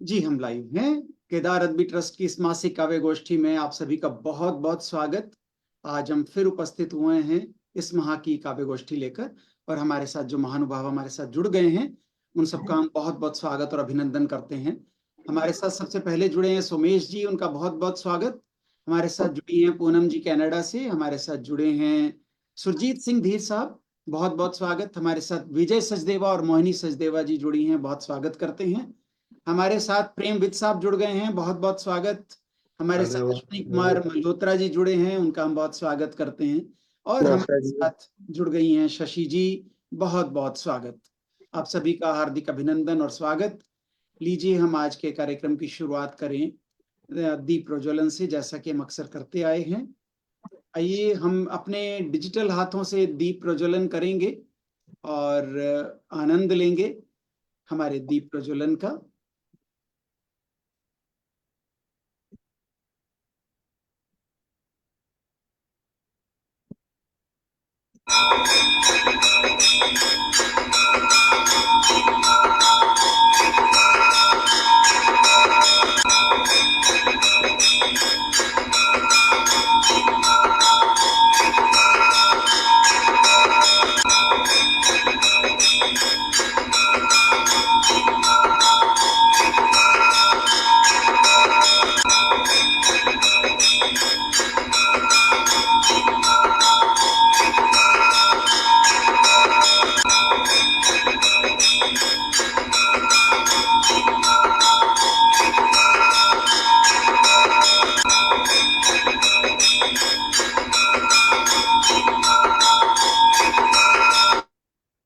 जी हम लाइव हैं। केदार अदबी ट्रस्ट की इस मासिक काव्य गोष्ठी में आप सभी का बहुत बहुत स्वागत। आज हम फिर उपस्थित हुए हैं इस माह की काव्य गोष्ठी लेकर, और हमारे साथ जो महानुभाव हमारे साथ जुड़ गए हैं उन सबका हम बहुत बहुत स्वागत और अभिनंदन करते हैं। हमारे साथ सबसे पहले जुड़े हैं सोमेश जी, उनका बहुत बहुत स्वागत। हमारे साथ जुड़ी हैं पूनम जी कनाडा से। हमारे साथ जुड़े हैं सुरजीत सिंह धीर साहब, बहुत बहुत स्वागत। हमारे साथ विजय सचदेवा और मोहिनी सचदेवा जी जुड़ी हैं, बहुत स्वागत करते हैं। हमारे साथ प्रेम विद साहब जुड़ गए हैं, बहुत बहुत स्वागत। हमारे साथ अश्विनी कुमार मल्होत्रा जी जुड़े हैं, उनका हम बहुत स्वागत करते हैं। और हमारे साथ जुड़ गई हैं शशि जी, बहुत बहुत स्वागत। आप सभी का हार्दिक अभिनंदन और स्वागत। लीजिए हम आज के कार्यक्रम की शुरुआत करें दीप प्रज्वलन से, जैसा कि हम अक्सर करते आए हैं। आइए हम अपने डिजिटल हाथों से दीप प्रज्वलन करेंगे और आनंद लेंगे हमारे दीप प्रज्वलन का।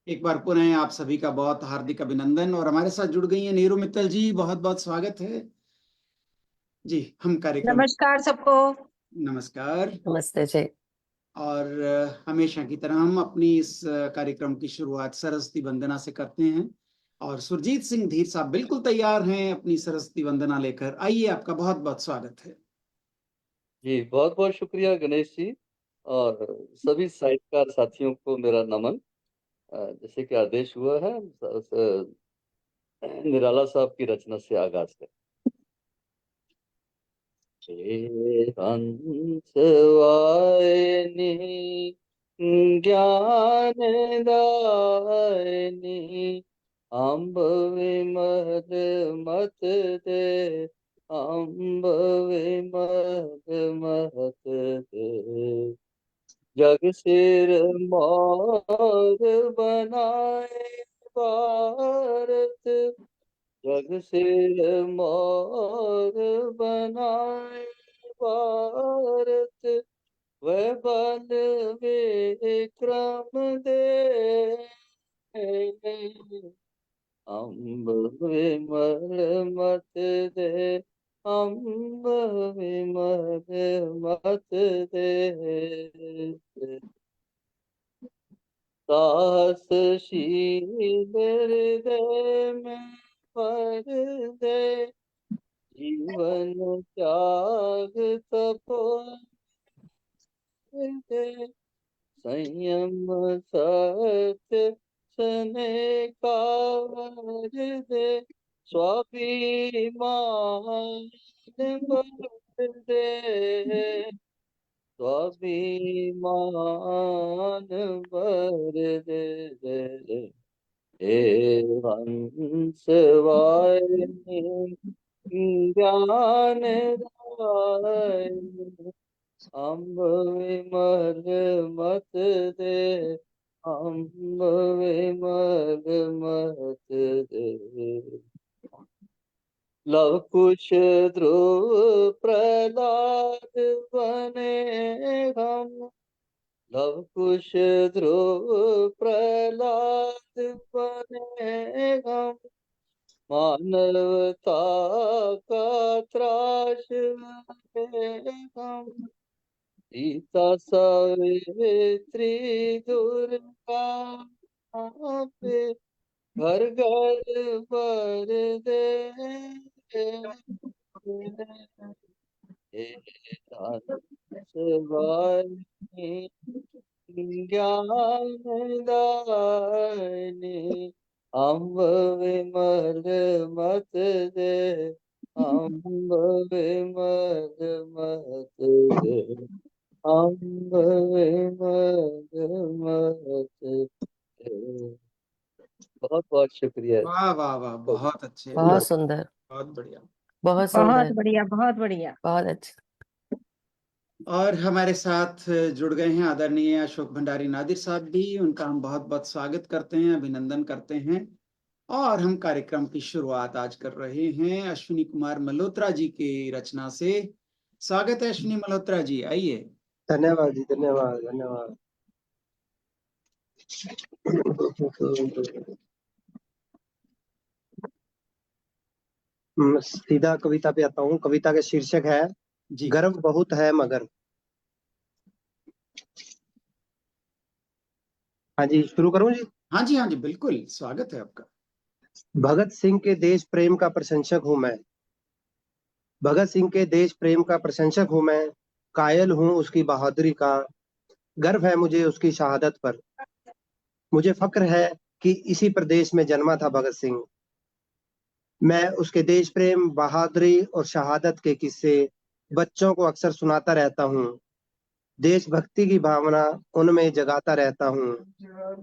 एक बार पुनः आप सभी का बहुत हार्दिक अभिनंदन। और हमारे साथ जुड़ गई हैं नीरू मित्तल जी, बहुत बहुत स्वागत है जी। हम कार्यक्रम। नमस्कार सबको। नमस्कार। नमस्ते जी। और हमेशा की तरह हम अपनी इस कार्यक्रम की शुरुआत सरस्वती वंदना से करते हैं, और सुरजीत सिंह धीर साहब बिल्कुल तैयार हैं अपनी सरस्वती वंदना लेकर। आइए, आपका बहुत बहुत स्वागत है जी। बहुत बहुत शुक्रिया गणेश जी, और सभी साहित्यकार साथियों को मेरा नमन। जैसे कि आदेश हुआ है, निराला साहब की रचना से आगाज करें। हंस वाहिनी ज्ञान दायिनी, अम्ब विमल मत दे, अम्ब विमल मत दे। जग सिर मोर बनाए भारत, जग सिर मोर बनाए भारत, वह बल विक्रम दे, अम्ब विमल मत दे, अम्ब विमल मत दे। साहसशील हृदय में भर दे, जीवन त्याग तपो दे, संयम सत्य स्नेह का वर दे, स्वाभिमान भर दे, स्वाभिमान भर दे। हे हंस वाहिनी ज्ञान दायिनी, अम्ब विमल मत दे, अम्ब विमल मत दे। लव कुश ध्रुव प्रहलाद बने हम, लव कुश ध्रुव प्रहलाद बने हम, मानवता का त्रास बने हम, सीता सावित्री दुर्गा पे घर घर भर दे, हंस वाहिनी ज्ञान दायिनी, अम्ब विमल मत दे, अम्ब विमल मत दे, अम्ब विमल मत दे। बहुत बहुत शुक्रिया। वाह वाह वाह, बहुत अच्छे, बहुत सुंदर, बहुत बढ़िया। बहुत बहुत सुंदर, बढ़िया, बहुत बढ़िया। बहुत अच्छा। और हमारे साथ जुड़ गए हैं आदरणीय अशोक भंडारी नादिर साहब भी, उनका हम बहुत बहुत स्वागत करते हैं, अभिनंदन करते हैं। और हम कार्यक्रम की शुरुआत आज कर रहे हैं अश्विनी कुमार मल्होत्रा जी की रचना से। स्वागत है अश्विनी मल्होत्रा जी, आइए। धन्यवाद जी, धन्यवाद धन्यवाद। सीधा कविता पे आता हूँ। कविता का शीर्षक है जी गर्व बहुत है मगर। हाँ जी, शुरू करूँ जी? हाँ जी, हाँ जी, बिल्कुल, स्वागत है आपका। भगत सिंह के देश प्रेम का प्रशंसक हूँ मैं। भगत सिंह के देश प्रेम का प्रशंसक हूँ मैं। कायल हूँ उसकी बहादुरी का। गर्व है मुझे उसकी शहादत पर। मुझे फक्र है कि इसी प्रदेश में जन्मा था भगत सिंह। मैं उसके देश प्रेम, बहादुरी और शहादत के किस्से बच्चों को अक्सर सुनाता रहता हूँ। देशभक्ति की भावना उनमें जगाता रहता हूँ।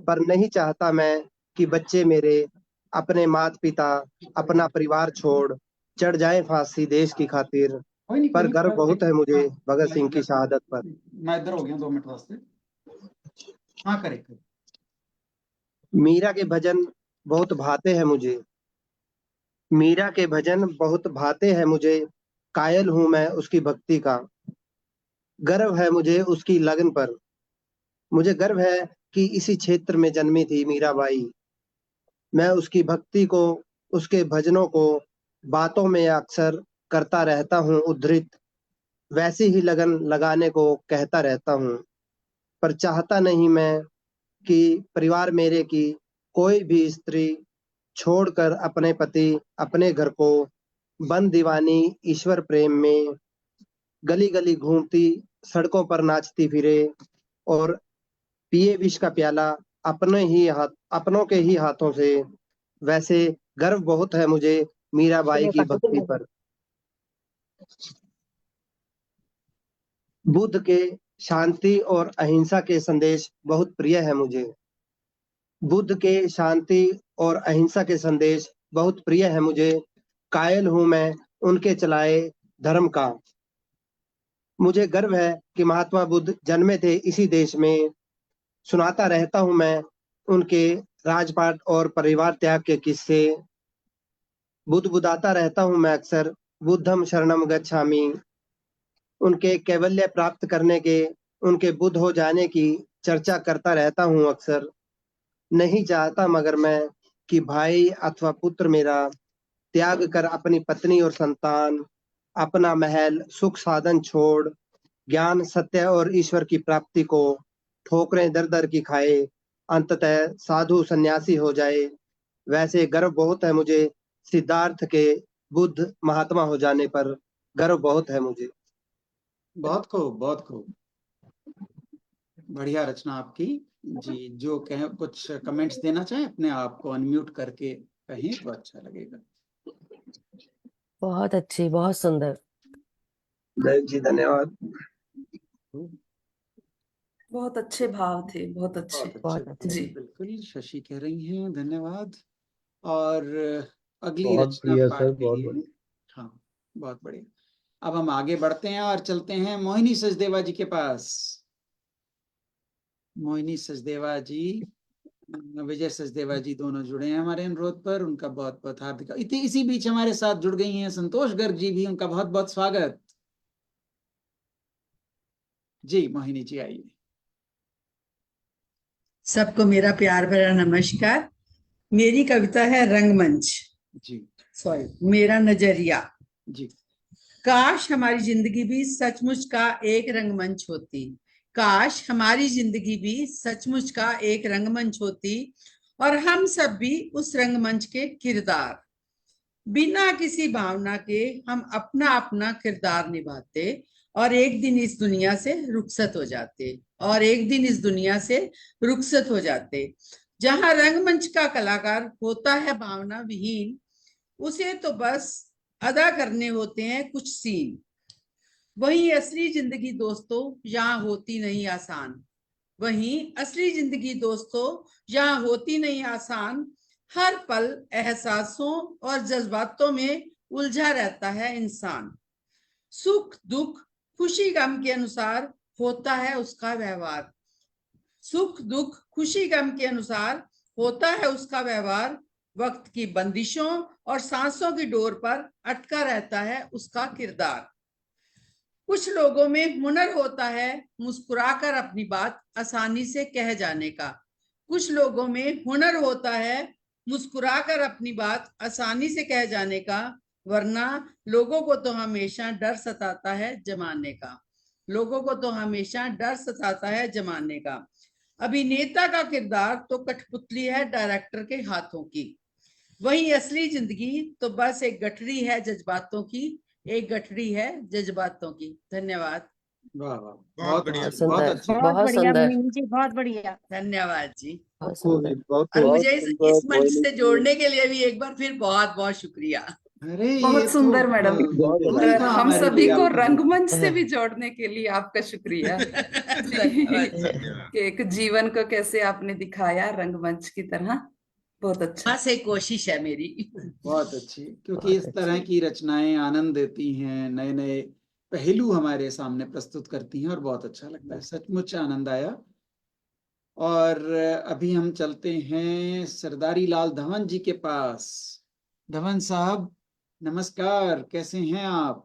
पर नहीं चाहता मैं कि बच्चे मेरे अपने माता पिता, अपना परिवार छोड़ चढ़ जाएं फांसी देश की खातिर। पर गर्व बहुत है मुझे भगत सिंह की शहादत पर। मैं इधर हो गया 2 मिनट वास्ते। हाँ, करेक्ट। मीरा के भजन बहुत भाते हैं मुझे। मीरा के भजन बहुत भाते हैं मुझे। कायल हूं मैं उसकी भक्ति का। गर्व है मुझे उसकी लगन पर। मुझे गर्व है कि इसी क्षेत्र में जन्मी थी मीराबाई। मैं उसकी भक्ति को, उसके भजनों को बातों में अक्सर करता रहता हूँ उद्धृत। वैसी ही लगन लगाने को कहता रहता हूँ। पर चाहता नहीं मैं कि परिवार मेरे की कोई भी स्त्री छोड़कर अपने पति, अपने घर को बन दीवानी ईश्वर प्रेम में गली गली घूमती, सड़कों पर नाचती फिरे और पिए विष का प्याला अपनों के ही हाथों से। वैसे गर्व बहुत है मुझे मीराबाई की भक्ति पर। बुद्ध के शांति और अहिंसा के संदेश बहुत प्रिय है मुझे। बुद्ध के शांति और अहिंसा के संदेश बहुत प्रिय है मुझे। कायल हूं मैं उनके चलाए धर्म का। मुझे गर्व है कि महात्मा बुद्ध जन्मे थे इसी देश में। सुनाता रहता हूं मैं उनके राजपाट और परिवार त्याग के किस्से। बुदाता रहता हूं मैं अक्सर, बुद्धम शरणम गच्छामि। उनके कैवल्य प्राप्त करने के, उनके बुद्ध हो जाने की चर्चा करता रहता हूं अक्सर। नहीं चाहता मगर मैं कि भाई अथवा पुत्र मेरा त्याग कर अपनी पत्नी और संतान, अपना महल सुख साधन छोड़ ज्ञान, सत्य और ईश्वर की प्राप्ति को ठोकरें दर दर की खाए, अंततः साधु सन्यासी हो जाए। वैसे गर्व बहुत है मुझे सिद्धार्थ के बुद्ध महात्मा हो जाने पर। गर्व बहुत है मुझे। बहुत खूब, बहुत खूब, बढ़िया रचना आपकी जी। जो कहें, कुछ कमेंट्स देना चाहें, अपने आप को अनम्यूट करके कहें तो अच्छा लगेगा। बहुत अच्छी, बहुत सुंदर। जी धन्यवाद। बहुत अच्छे भाव थे, बहुत अच्छे। बहुत अच्छे, जी। बिल्कुल, शशि कह रही हैं धन्यवाद। और अगली बहुत रचना बढ़िया पाठ सर, के बहुत लिए, बढ़िया। हाँ, बहुत बढ़िया। अब हम आगे बढ़ते हैं और चलते हैं मोहिनी सचदेवा जी के पास। मोहिनी सचदेवा जी, विजय सचदेवा जी दोनों जुड़े हैं हमारे अनुरोध पर। उनका बहुत बहुत हार्दिक, इसी बीच हमारे साथ जुड़ गई हैं संतोष गर्ग जी भी, उनका बहुत बहुत स्वागत। जी मोहिनी जी, आइए। सबको मेरा प्यार भरा नमस्कार। मेरी कविता है रंगमंच। जी मेरा नजरिया। जी। काश हमारी जिंदगी भी सचमुच का एक रंगमंच होती। काश हमारी जिंदगी भी सचमुच का एक रंगमंच होती और हम सब भी उस रंगमंच के किरदार। बिना किसी भावना के हम अपना अपना किरदार निभाते और एक दिन इस दुनिया से रुखसत हो जाते। जहां रंगमंच का कलाकार होता है भावना विहीन, उसे तो बस अदा करने होते हैं कुछ सीन। वही असली जिंदगी दोस्तों यहाँ होती नहीं आसान, वहीं असली जिंदगी दोस्तों यहाँ होती नहीं आसान। हर पल एहसासों और जज्बातों में उलझा रहता है इंसान। सुख दुख खुशी गम के अनुसार होता है उसका व्यवहार, सुख दुख खुशी गम के अनुसार होता है उसका व्यवहार। वक्त की बंदिशों और सांसों की डोर पर अटका रहता है उसका किरदार। कुछ लोगों में हुनर होता है मुस्कुराकर अपनी बात आसानी से कह जाने का, कुछ लोगों में हुनर होता है मुस्कुराकर अपनी बात आसानी से कह जाने का, वरना लोगों को तो हमेशा डर सताता है जमाने का, लोगों को तो हमेशा डर सताता है जमाने का। अभिनेता का किरदार तो कठपुतली है डायरेक्टर के हाथों की, वही असली जिंदगी तो बस एक गठरी है जज्बातों की, एक गठरी है जज्बातों की। धन्यवाद। वाह वाह, बहुत बढ़िया, बहुत सुंदर, अच्छी। बहुत बढ़िया सुंदर, मुनीम जी, बहुत बढ़िया। धन्यवाद जी। बहुत खूब सुंदर। बहुत और खूब। मुझे सुंदर इस मंच मोहिनी से जी। जोड़ने के लिए भी एक बार फिर बहुत बहुत शुक्रिया। अरे ये बहुत तो सुंदर मैडम। बहुत दूर और ही था हम हमारे सभी लिए को आपका। रंगमंच से भी जोड़ने के लिए आपका शुक्रिया धन्यवाद जी। कि एक जीवन को कैसे आपने दिखाया रंगमंच की तरह। बहुत अच्छा। बस एक कोशिश है मेरी। बहुत अच्छी, क्योंकि बहुत इस तरह अच्छी। की रचनाएं आनंद देती हैं, नए नए पहलू हमारे सामने प्रस्तुत करती हैं और बहुत अच्छा लगता है, सचमुच आनंद आया। और अभी हम चलते हैं सरदारी लाल धवन जी के पास। धवन साहब नमस्कार, कैसे हैं आप?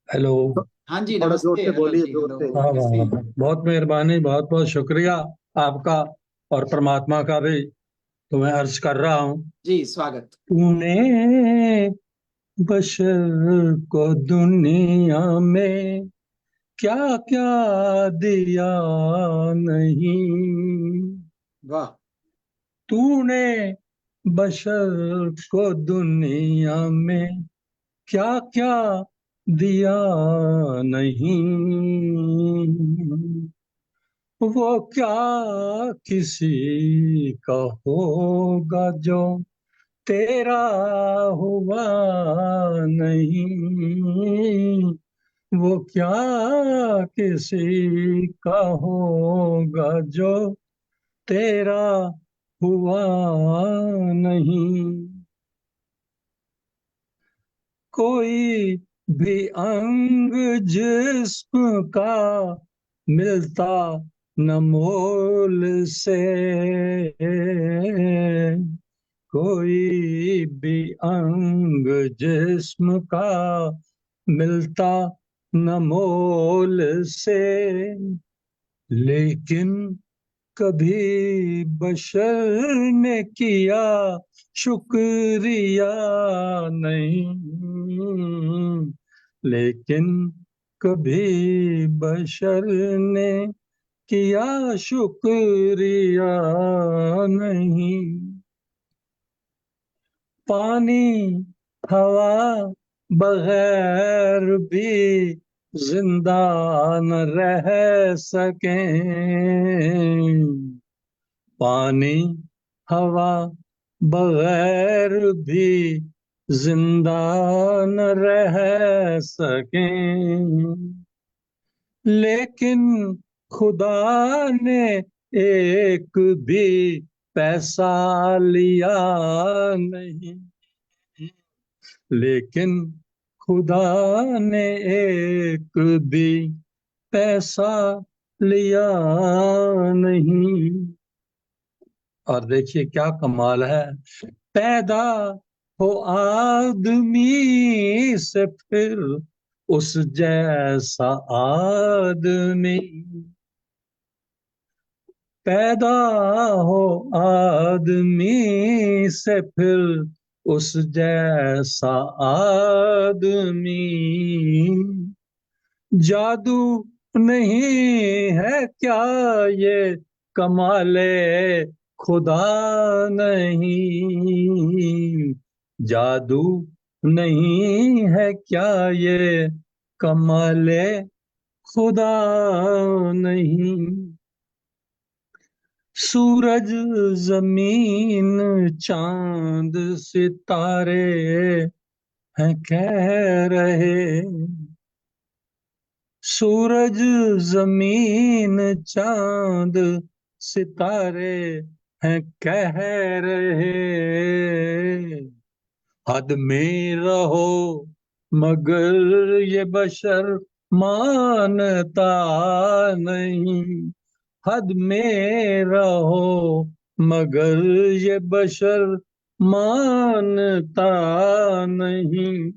हेलो। हाँ जी थोड़ा जोर नमस्ते। से हेलो बोलिए, जी, जोर हेलो, से। हाँ कैसे हाँ, हैं? बहुत मेहरबानी, बहुत बहुत शुक्रिया आपका और परमात्मा का भी तुम्हें अर्ज कर रहा हूँ। जी स्वागत। तूने बशर को दुनिया में क्या क्या दिया नहीं, वाह। तूने बशर को दुनिया में क्या क्या दिया नहीं, वो क्या किसी का होगा जो तेरा हुआ नहीं, वो क्या किसी का होगा जो तेरा हुआ नहीं। कोई भी अंग जिस्म का मिलता न मोल से, कोई भी अंग जिस्म का मिलता न मोल से, लेकिन कभी बशर ने किया शुक्रिया नहीं, लेकिन कभी बशर ने किया शुक्रिया नहीं। पानी हवा बगैर भी जिंदा न रह सके, पानी हवा बगैर भी जिंदा न रह सके, लेकिन खुदा ने एक भी पैसा लिया नहीं, लेकिन खुदा ने एक भी पैसा लिया नहीं। और देखिए क्या कमाल है, पैदा हो आदमी से फिर उस जैसा आदमी, पैदा हो आदमी से फिर उस जैसा आदमी, जादू नहीं है क्या ये कमाले खुदा नहीं, जादू नहीं है क्या ये कमाले खुदा नहीं। सूरज जमीन चांद सितारे हैं कह रहे, सूरज जमीन चांद सितारे हैं कह रहे, हद में रहो मगर ये बशर मानता नहीं, हद में रहो मगर ये बशर मानता नहीं,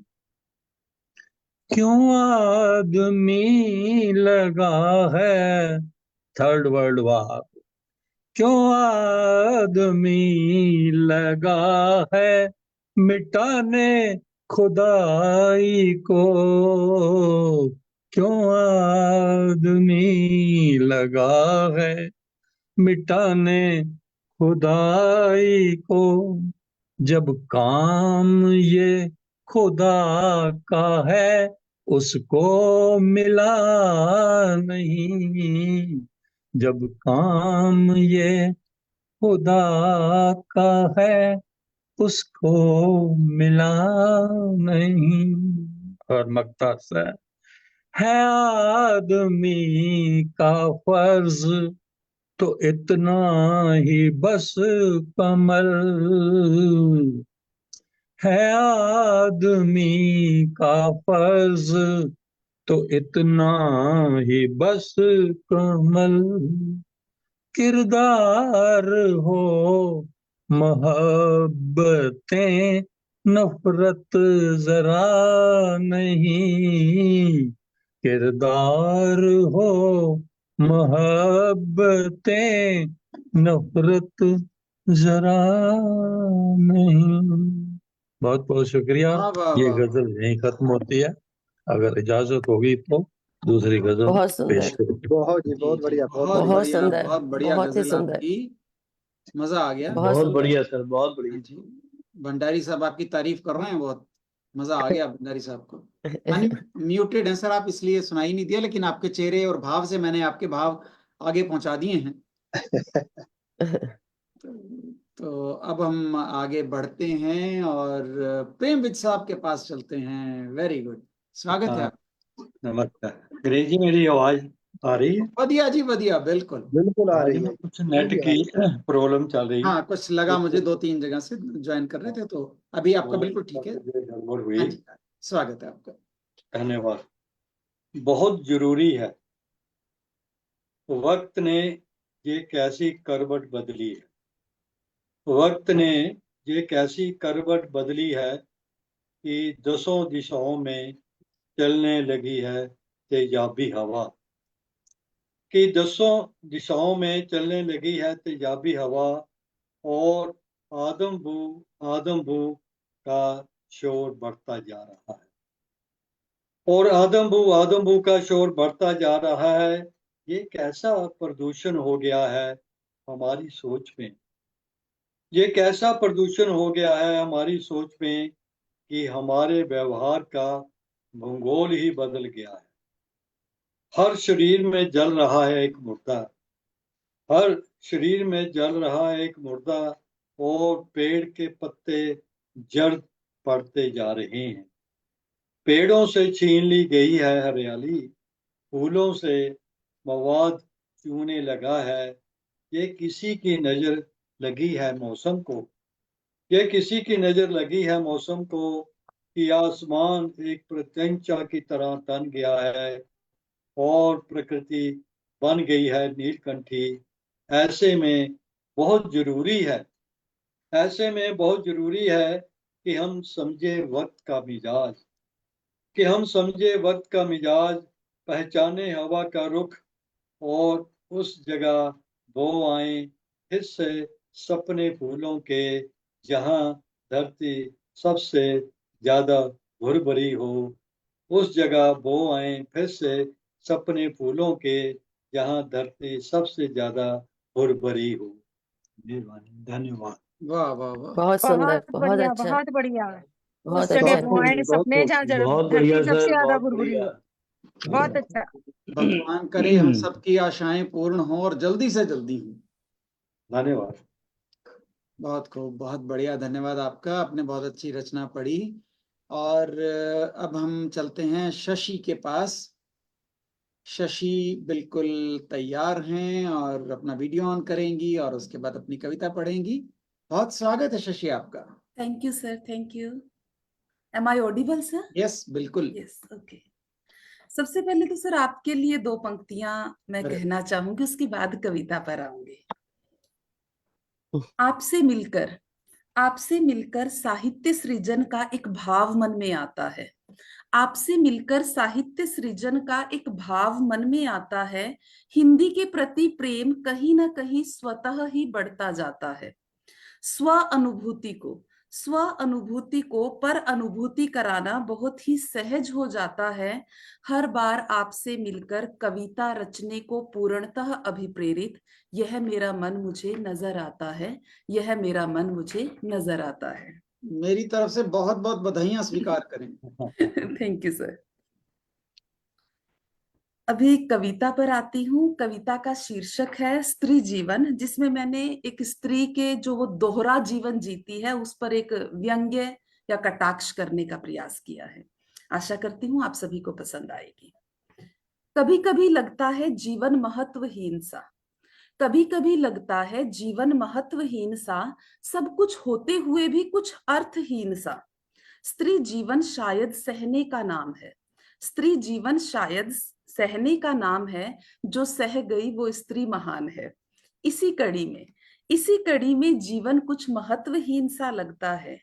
क्यों आदमी लगा है थर्ड वर्ल्ड वार, क्यों आदमी लगा है मिटाने खुदाई को, क्यों आदमी लगा है मिटाने खुदाई को, जब काम ये खुदा का है उसको मिला नहीं, जब काम ये खुदा का है उसको मिला नहीं। और मक्ता से है आदमी का फर्ज तो इतना ही बस कमल, है आदमी का फर्ज तो इतना ही बस कमल, किरदार हो मोहब्बतें नफरत जरा नहीं, किरदार हो मोहब्बतें नफरत जरा नहीं। बहुत बहुत शुक्रिया। वाह वाह ये वाह गजल यहीं खत्म होती है, अगर इजाजत होगी तो दूसरी गजल बहुत पेश सुंदर, करूँ। बहुत जी, जी बहुत जी, बढ़िया, बहुत बहुत बढ़िया। बहुत बढ़िया, सुंदर, बहुत बढ़िया बहुत ही गजल सुंदर, आपकी, मजा आ गया। बहुत बहुत सुंदर। बढ़िया सर, बहुत हाँ बढ़िया। जी, भंडारी साहब आपकी तारीफ कर रहे हैं, बहुत मजा आ गया भंडारी साहब को। म्यूटेड हैं सर आप, इसलिए सुनाई नहीं दिया, लेकिन आपके चेहरे और भाव से मैंने आपके भाव आगे पहुंचा दिए हैं। तो अब हम आगे बढ़ते हैं और प्रेमविद साहब के पास चलते हैं। वेरी गुड, स्वागत है हाँ, आप। नमस्कार गणेश जी, मेरी आवाज आ रही है? बढ़िया जी, बढ़िया, बिल्कुल। बिल्कुल आ आज रही में है। कुछ नेट की प्रॉब्लम चल रही है, हाँ, कुछ लगा मुझे, 2-3 जगह से ज्वाइन कर रहे थे, तो अभी आपका बिल्कुल ठीक है। गड़बड़ हुई। हाँ जी, स्वागत है आपका। धन्यवाद। बहुत जरूरी है, वक्त ने ये कैसी करवट बदली है, वक्त ने ये कैसी करवट बदली है कि 10 दिशाओं में चलने लगी है तेजाबी हवा, कि 10 दिशाओं में चलने लगी है तेजाबी हवा, और आदम बू का शोर बढ़ता जा रहा है, और आदम बू का शोर बढ़ता जा रहा है। ये कैसा प्रदूषण हो गया है हमारी सोच में, ये कैसा प्रदूषण हो गया है हमारी सोच में कि हमारे व्यवहार का भूगोल ही बदल गया है। हर शरीर में जल रहा है एक मुर्दा, हर शरीर में जल रहा है एक मुर्दा, और पेड़ के पत्ते जर्द पड़ते जा रहे हैं। पेड़ों से छीन ली गई है हरियाली, फूलों से मवाद चूने लगा है। ये किसी की नजर लगी है मौसम को, ये किसी की नजर लगी है मौसम को कि आसमान एक प्रत्यंचा की तरह तन गया है और प्रकृति बन गई है नीलकंठी। ऐसे में बहुत जरूरी है, ऐसे में बहुत जरूरी है कि हम समझे वक्त का मिजाज, कि हम समझे वक्त का मिजाज, पहचाने हवा का रुख, और उस जगह बो आए फिर से सपने फूलों के, जहां धरती सबसे ज्यादा भुरभरी हो। उस जगह बो आए फिर से सपने फूलों के, जहां धरती सबसे ज्यादा भुरभरी हो। धन्यवाद। वाह वाह वाह, बहुत सुंदर, बहुत बहुत बढ़िया, अच्छा, बहुत बढ़िया। उस बहुत जगह अच्छा। बुआएं सपने जहाँ बहुत धरती बढ़िया सबसे सर, ज्यादा बहुत भुरभुरी बढ़िया। हो। बहुत अच्छा। भगवान करे हम सबकी आशाएं पूर्ण हो और जल्दी से जल्दी हो। धन्यवाद। बहुत खूब, बहुत बढ़िया, धन्यवाद आपका। आपने बहुत अच्छी रचना पढ़ी। और अब हम चलते हैं शशि के पास। शशि बिल्कुल तैयार हैं और अपना वीडियो ऑन करेंगी और उसके बाद अपनी कविता पढ़ेंगी। बहुत स्वागत है शशि आपका। Thank you sir, thank you. Am I audible sir? Yes, बिल्कुल। Yes, okay. सबसे पहले तो सर आपके लिए 2 पंक्तियां मैं अरे। कहना चाहूंगी, उसके बाद कविता पर आऊंगी। आपसे मिलकर साहित्य सृजन का एक भाव मन में आता है। आपसे मिलकर साहित्य सृजन का एक भाव मन में आता है। हिंदी के प्रति प्रेम कहीं ना कहीं स्वतः ही बढ़ता जाता है। स्व अनुभूति को पर अनुभूति कराना बहुत ही सहज हो जाता है। हर बार आपसे मिलकर कविता रचने को पूर्णतः अभिप्रेरित यह मेरा मन मुझे नजर आता है। यह मेरा मन मुझे नजर आता है। मेरी तरफ से बहुत बहुत बधाइयां स्वीकार करें। Thank you sir. अभी कविता पर आती हूँ। कविता का शीर्षक है स्त्री जीवन, जिसमें मैंने एक स्त्री के जो वो दोहरा जीवन जीती है उस पर एक व्यंग्य या कटाक्ष करने का प्रयास किया है। आशा करती हूँ आप सभी को पसंद आएगी। कभी कभी लगता है जीवन महत्वहीन सा, कभी कभी लगता है जीवन महत्वहीन सा, सब कुछ होते हुए भी कुछ अर्थहीन सा। स्त्री जीवन शायद सहने का नाम है। स्त्री जीवन शायद सहने का नाम है। जो सह गई वो स्त्री महान है। इसी कड़ी में जीवन कुछ महत्वहीन सा लगता है।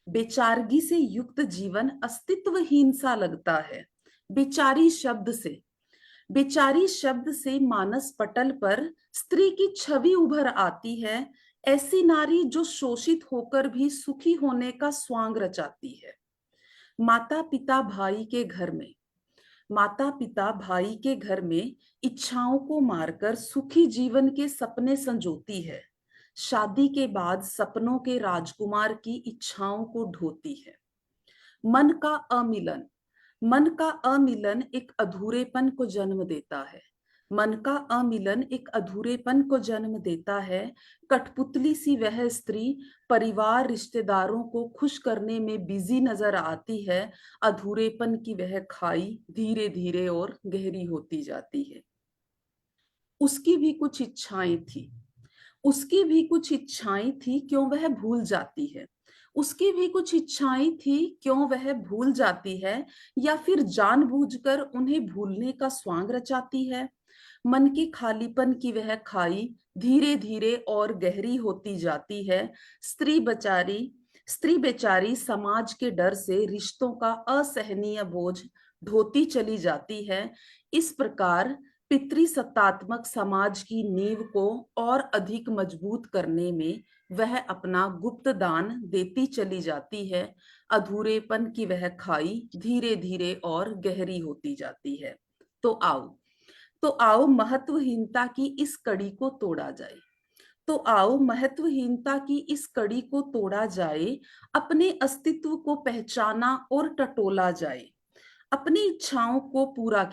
बेचारगी से युक्त जीवन अस्तित्वहीन सा लगता है। बेचारी शब्द से मानस पटल पर स्त्री की छवि उभर आती है। ऐसी नारी जो शोषित होकर भी सुखी होने का स्वांग रचाती है। माता पिता भाई के घर में इच्छाओं को मारकर सुखी जीवन के सपने संजोती है। शादी के बाद सपनों के राजकुमार की इच्छाओं को ढोती है। मन का अमिलन एक अधूरेपन को जन्म देता है। मन का अमिलन एक अधूरेपन को जन्म देता है। कठपुतली सी वह स्त्री परिवार रिश्तेदारों को खुश करने में बिजी नजर आती है। अधूरेपन की वह खाई धीरे धीरे और गहरी होती जाती है। उसकी भी कुछ इच्छाएं थी, क्यों वह भूल जाती है। उसकी भी कुछ इच्छाएं थी, क्यों वह भूल जाती है, या फिर जानबूझकर उन्हें भूलने का स्वांग रचाती है। मन के खालीपन की वह खाई धीरे धीरे और गहरी होती जाती है। स्त्री बेचारी समाज के डर से रिश्तों का असहनीय बोझ ढोती चली जाती है। इस प्रकार पितृसत्तात्मक समाज की नींव को और अधिक मजबूत करने में वह अपना गुप्त दान देती चली जाती है। अधूरेपन की वह खाई धीरे धीरे और गहरी होती जाती है। तो आओ महत्वहीनता की इस कड़ी को तोड़ा जाए। अपने अस्तित्व को पहचाना और टटोला जाए। अपनी इच्छाओं को पूरा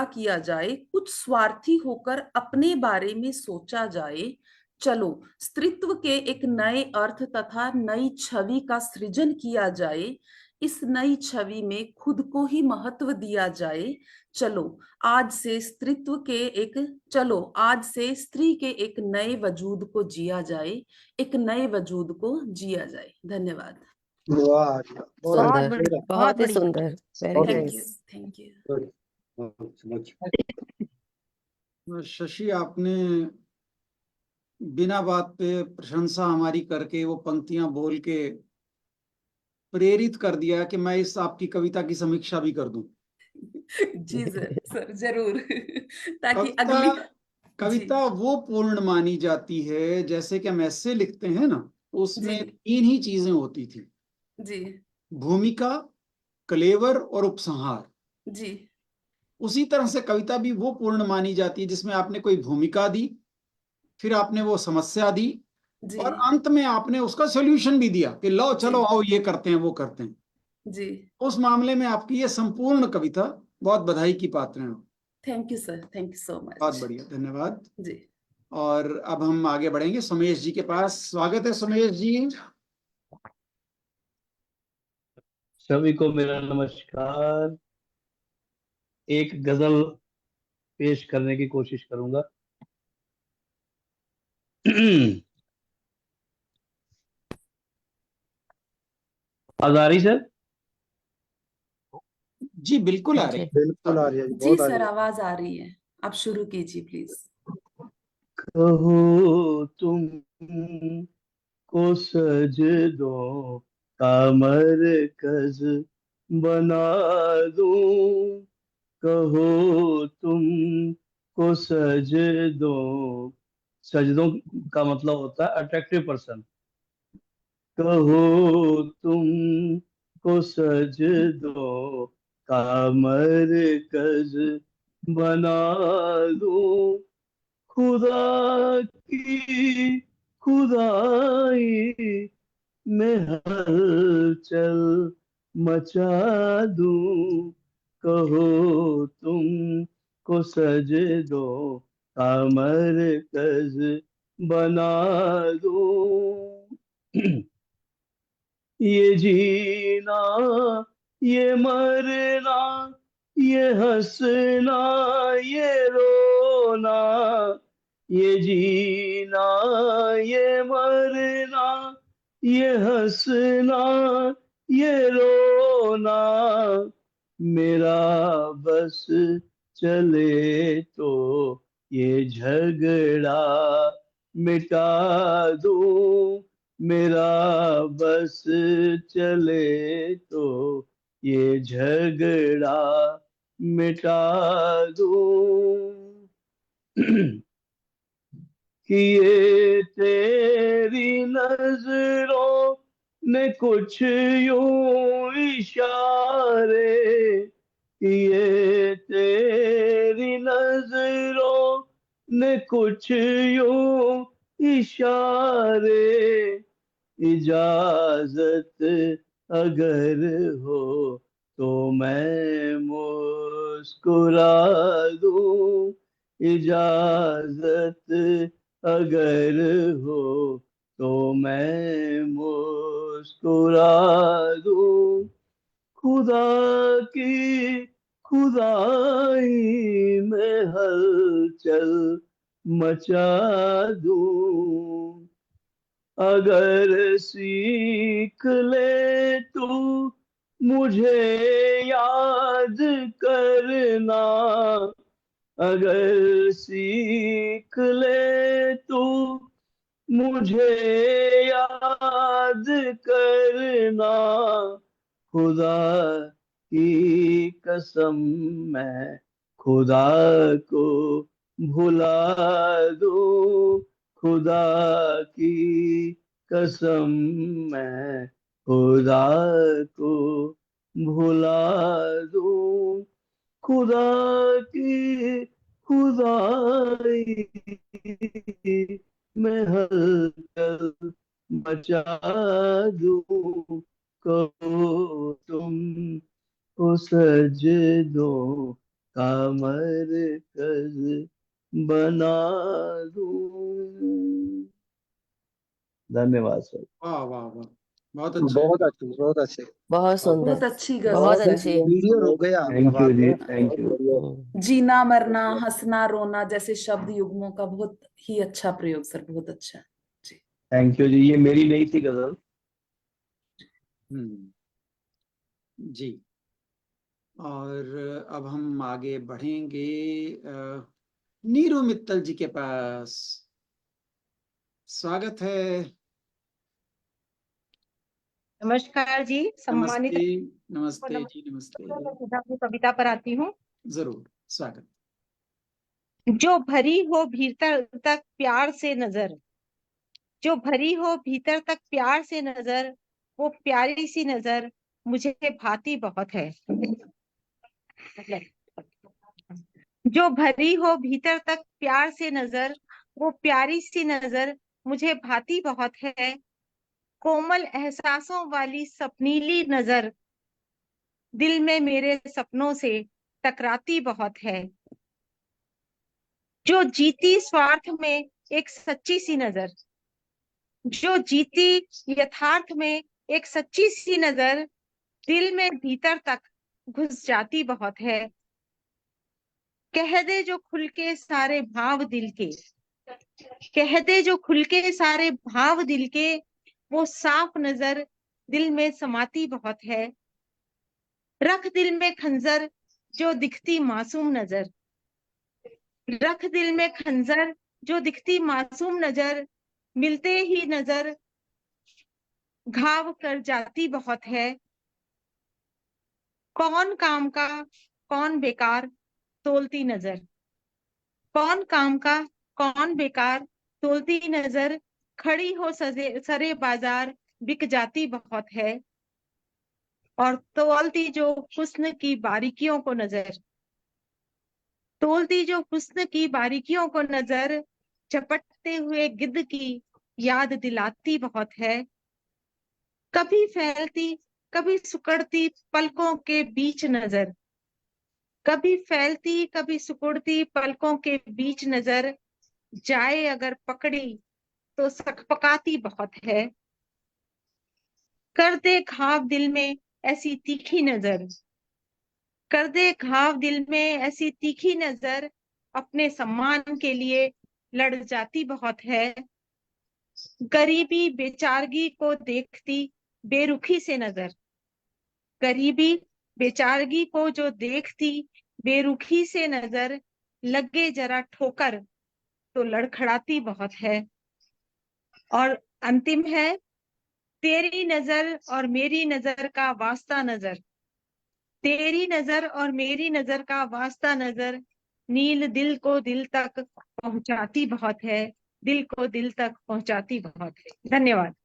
किया जाए। कुछ स्वार्थी होकर अपने बारे में सोचा जाए। चलो स्त्रीत्व के एक नए अर्थ तथा नई छवि का सृजन किया जाए। इस नई छवि में खुद को ही महत्व दिया जाए। चलो आज से स्त्री के एक नए वजूद को जिया जाए। धन्यवाद। वाह, बहुत बढ़िया। बहुत ही बढ़िया। सुंदर, very thank you, nice. Thank you. Shashi, आपने बिना बात पे प्रशंसा हमारी करके वो पंक्तियां बोल के प्रेरित कर दिया कि मैं इस आपकी कविता की समीक्षा भी कर दूं। जी सर जरूर। ताकि अगली कविता वो पूर्ण मानी जाती है जैसे कि हम ऐसे लिखते हैं ना, उसमें 3 ही चीजें होती थी जी, भूमिका, कलेवर और उपसंहार। जी, उसी तरह से कविता भी वो पूर्ण मानी जाती है जिसमें आपने कोई भूमिका दी, फिर आपने वो समस्या दी, जी, और अंत में आपने उसका सॉल्यूशन भी दिया कि लो चलो आओ ये करते हैं वो करते हैं। जी। उस मामले में आपकी ये संपूर्ण कविता बहुत बधाई की पात्र है। Thank you sir, thank you so बहुत मच। बढ़िया, धन्यवाद। जी। और अब हम आगे बढ़ेंगे सोमेश जी के पास। स्वागत है सोमेश जी। सभी को मेरा नमस्कार। एक गजल पेश करने की कोशिश करूंगा। आवाज आ रही सर? जी बिल्कुल आ रही है। बिल्कुल आ रही है जी, जी बहुत आ सर, रही है। आवाज आ रही है, आप शुरू कीजिए प्लीज। कहो तुम को सजदों का मरकज बना दूं, कहो तुम को सजदों, सजदों का मतलब होता है अट्रैक्टिव पर्सन। कहो तुम को सजदों का मरकज बना दूं, खुदा की खुदाई में हलचल मचा दूं, कहो तुम को सजदों का मरकज बना दूं। ये जीना, ये मरना, ये हंसना, ये रोना, ये जीना, ये मरना, ये हंसना, ये रोना, मेरा बस चले तो ये झगड़ा मिटा दूं, मेरा बस चले तो ये झगड़ा मिटा दूं। कि ये तेरी नजरों ने कुछ यूं इशारे, कि ये तेरी नजरों ने कुछ यूं इशारे, इजाजत अगर हो तो मैं मुस्कुरा दूं, इजाजत अगर हो तो मैं मुस्कुरा दूं, खुदा की खुदाई में हलचल मचा दूं, अगर सीख ले तू मुझे याद करना, अगर सीख ले तू मुझे याद करना, खुदा की कसम मैं खुदा को भुला दूं, खुदा की कसम मैं खुदा को भुला दूं, खुदा की खुदाई में हलचल मचा दूं, कहो तुम को सजदों का मरकज बना दूं। धन्यवाद सर। वाह वाह वाह, बहुत अच्छा। बहुत अच्छी, बहुत अच्छे। बहुत सुंदर, बहुत अच्छी बहुत गजल है। अच्छी। वीडियो रुक गया आपका थैंक यू बाद जी, में। Thank you. हम्म। जीना मरना हंसना रोना जैसे शब्द युग्मों का बहुत ही अच्छा प्रयोग सर, बहुत अच्छा जी। थैंक यू जी, ये मेरी नहीं थी गजल। जी, और अब हम आगे बढ़ेंगे नीरू मित्तल जी के पास। स्वागत है। नमस्कार जी, सम्मानित। नमस्ते नमस्ते जी, नमस्ते। मैं सीधा अपनी कविता पर आती हूँ। जरूर, स्वागत। जो भरी हो भीतर तक प्यार से नजर, जो भरी हो भीतर तक प्यार से नजर, वो प्यारी सी नजर मुझे भाती बहुत है। जो भरी हो भीतर तक प्यार से नजर, वो प्यारी सी नजर मुझे भाती बहुत है। कोमल एहसासों वाली सपनीली नजर दिल में मेरे सपनों से टकराती बहुत है। जो जीती स्वार्थ में एक सच्ची सी नजर, जो जीती यथार्थ में एक सच्ची सी नजर, दिल में भीतर तक घुस जाती बहुत है। कह दे जो खुल के सारे भाव दिल के, कह दे जो खुल के सारे भाव दिल के, वो साफ नजर दिल में समाती बहुत है। रख दिल में खंजर जो दिखती मासूम नजर, रख दिल में खंजर जो दिखती मासूम नजर, मिलते ही नजर घाव कर जाती बहुत है। कौन काम का कौन बेकार तोलती नजर, कौन काम का कौन बेकार तोलती नजर, खड़ी हो सरे बाजार बिक जाती बहुत है। और तोलती जो हुस्न की बारीकियों को नजर, तोलती जो हुस्न की बारीकियों को नजर, झपटते हुए गिद्ध की याद दिलाती बहुत है। कभी फैलती कभी सुकड़ती पलकों के बीच नजर, कभी फैलती कभी सुकुड़ती पलकों के बीच नजर, जाए अगर पकड़ी तो सकपकाती बहुत है। कर दे घाव दिल में ऐसी तीखी नजर, कर दे घाव दिल में ऐसी तीखी नजर, अपने सम्मान के लिए लड़ जाती बहुत है। गरीबी बेचारगी को देखती बेरुखी से नजर, गरीबी बेचारगी को जो देखती बेरुखी से नजर, लगे जरा ठोकर तो लड़खड़ाती बहुत है। और अंतिम है, तेरी नजर और मेरी नजर का वास्ता नजर, तेरी नजर और मेरी नजर का वास्ता नजर, नील दिल को दिल तक पहुंचाती बहुत है, दिल को दिल तक पहुंचाती बहुत है। धन्यवाद।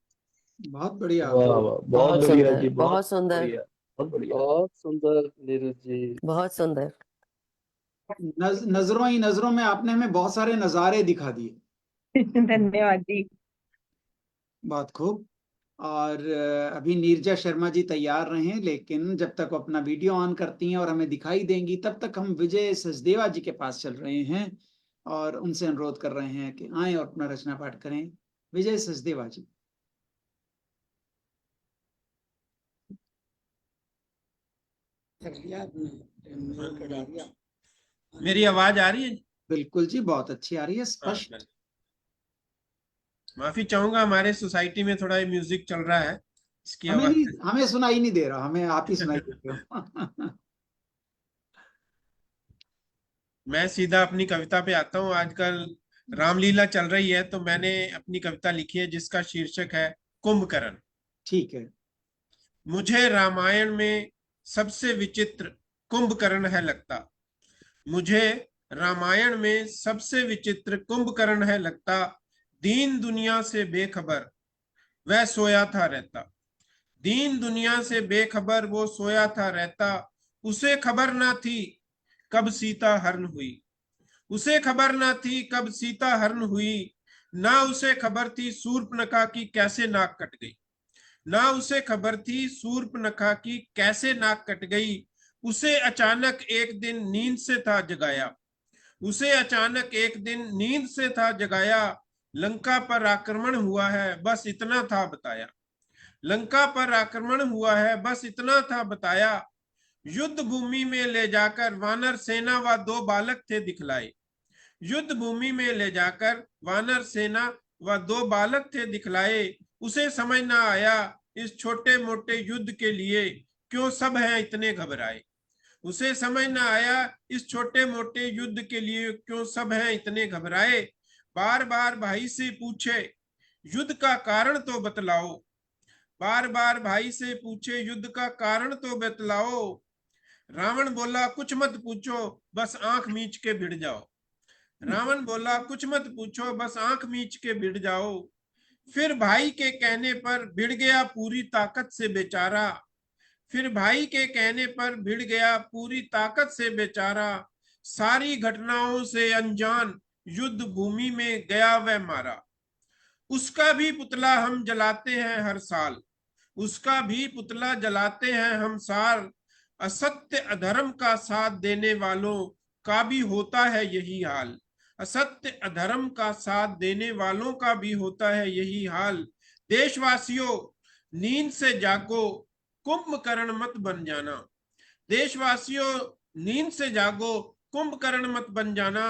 बहुत बढ़िया। वाह वाह, बहुत बहुत बढ़िया सुंदर, जी, बहुत बहुत सुंदर, बढ़िया, बहुत बढ़िया। बहुत सुंदर नीरू जी। बहुत सुंदर। नजरों ही नजरों में आपने हमें बहुत सारे नजारे दिखा दिए। धन्यवाद जी। बहुत खूब। और अभी नीरजा शर्मा जी तैयार रहें, लेकिन जब तक वो अपना वीडियो ऑन करती हैं और हमें दिखाई देंगी, तब तक हम विजय सचदेवा जी के पास चल रहे हैं और उनसे अनुरोध कर रहे हैं कि आए और अपना रचना पाठ करें। विजय सचदेवा जी। मेरी आवाज आ रही है? बिल्कुल जी, बहुत अच्छी आ रही है, स्पष्ट। माफी चाहूंगा, हमारे सोसाइटी में थोड़ा म्यूजिक चल रहा है, इसकी आवाज। हमें सुनाई नहीं दे रहा, हमें आप ही सुनाई देते हो। मैं सीधा अपनी कविता पे आता हूँ। आजकल रामलीला चल रही है, तो मैंने अपनी कविता लिखी है जिसका शीर्षक है कुंभकर्ण। ठीक है। मुझे रामायण में सबसे विचित्र कुंभकर्ण है लगता, मुझे रामायण में सबसे विचित्र कुंभकर्ण है लगता। दीन दुनिया से बेखबर वह सोया था रहता, दीन दुनिया से बेखबर वो सोया था रहता। उसे खबर ना थी कब सीता हरण हुई, उसे खबर ना थी कब सीता हरण हुई। ना उसे खबर थी शूर्पणखा की कैसे नाक कट गई, ना उसे खबर थी शूर्पणखा की कैसे नाक कट गई। उसे अचानक एक दिन नींद से था जगाया, उसे अचानक एक दिन नींद से था जगाया। लंका पर आक्रमण हुआ है बस इतना था बताया, लंका पर आक्रमण हुआ है बस इतना था बताया। युद्ध भूमि में ले जाकर वानर सेना व 2 बालक थे दिखलाए, युद्ध भूमि में ले जाकर वानर सेना व 2 बालक थे दिखलाए। उसे समझ ना आया इस छोटे मोटे युद्ध के लिए क्यों सब हैं इतने घबराए, उसे समझ ना आया इस छोटे मोटे युद्ध के लिए क्यों सब हैं इतने घबराए। बार बार भाई से पूछे युद्ध का कारण तो बतलाओ, बार बार भाई से पूछे युद्ध का कारण तो बतलाओ। रावण बोला कुछ मत पूछो बस आंख मीच के भिड़ जाओ, रावण बोला कुछ मत पूछो बस आंख मीच के भिड़ जाओ। फिर भाई के कहने पर भिड़ गया पूरी ताकत से बेचारा, फिर भाई के कहने पर भिड़ गया पूरी ताकत से बेचारा। सारी घटनाओं से अनजान युद्ध भूमि में गया वह मारा। उसका भी पुतला हम जलाते हैं हर साल, उसका भी पुतला जलाते हैं हम साल। असत्य अधर्म का साथ देने वालों का भी होता है यही हाल, असत्य अधर्म का साथ देने वालों का भी होता है यही हाल। देशवासियों नींद से जागो, कुंभकर्ण मत बन जाना। देशवासियों नींद से जागो, कुंभकर्ण मत बन जाना।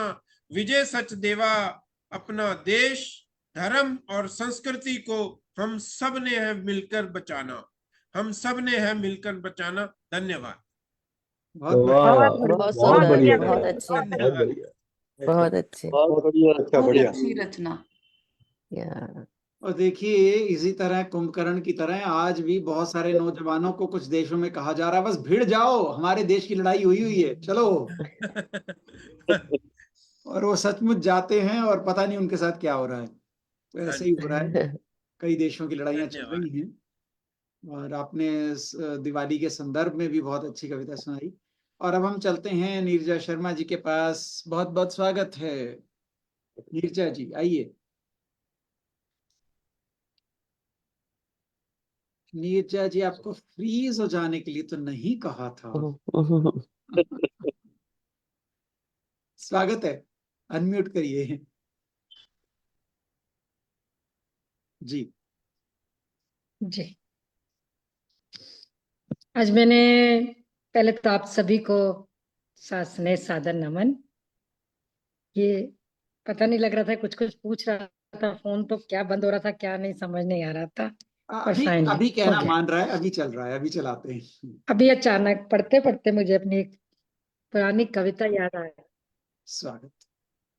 विजय सच देवा, अपना देश, धर्म और संस्कृति को हम सब ने है मिलकर बचाना। हम सब ने है मिलकर बचाना। धन्यवाद। बहुत वाह, बढ़िया। बहुत बहुत सुंदर, बढ़िया, बहुत अच्छे, बहुत बढ़िया। बहुत अच्छे। बहुत बढ़िया। अच्छा, बहुत बढ़िया। अच्छी रचना। या और देखिए इसी तरह कुंभकर्ण की तरह आज भी बहुत सारे नौजवानों को कुछ देशों में कहा जा रहा है, बस भिड़ जाओ, हमारे देश की लड़ाई हुई हुई है, चलो। और वो सचमुच जाते हैं और पता नहीं उनके साथ क्या हो रहा है। तो ऐसे ही हो रहा है, कई देशों की लड़ाइयां चल धन्यवाद। रही हैं। और आपने दिवाली के संदर्भ में भी बहुत अच्छी कविता सुनाई। और अब हम चलते हैं नीरजा शर्मा जी के पास। बहुत बहुत स्वागत है नीरजा जी, आइए। नीरजा जी, आपको फ्रीज हो जाने के लिए तो नहीं कहा था। स्वागत है, अनम्यूट करिए जी। जी, आज मैंने पहले तो आप सभी को सासने सादर नमन। ये पता नहीं लग रहा था, कुछ कुछ पूछ रहा था, फोन तो क्या बंद हो रहा था क्या नहीं समझ नहीं आ रहा था, पर अभी फाइनली अभी हो कहना गया। मान रहा है, अभी चल रहा है, अभी चलाते हैं। अभी अचानक पढ़ते पढ़ते मुझे अपनी एक पुरानी कविता याद आ गई। स्वागत।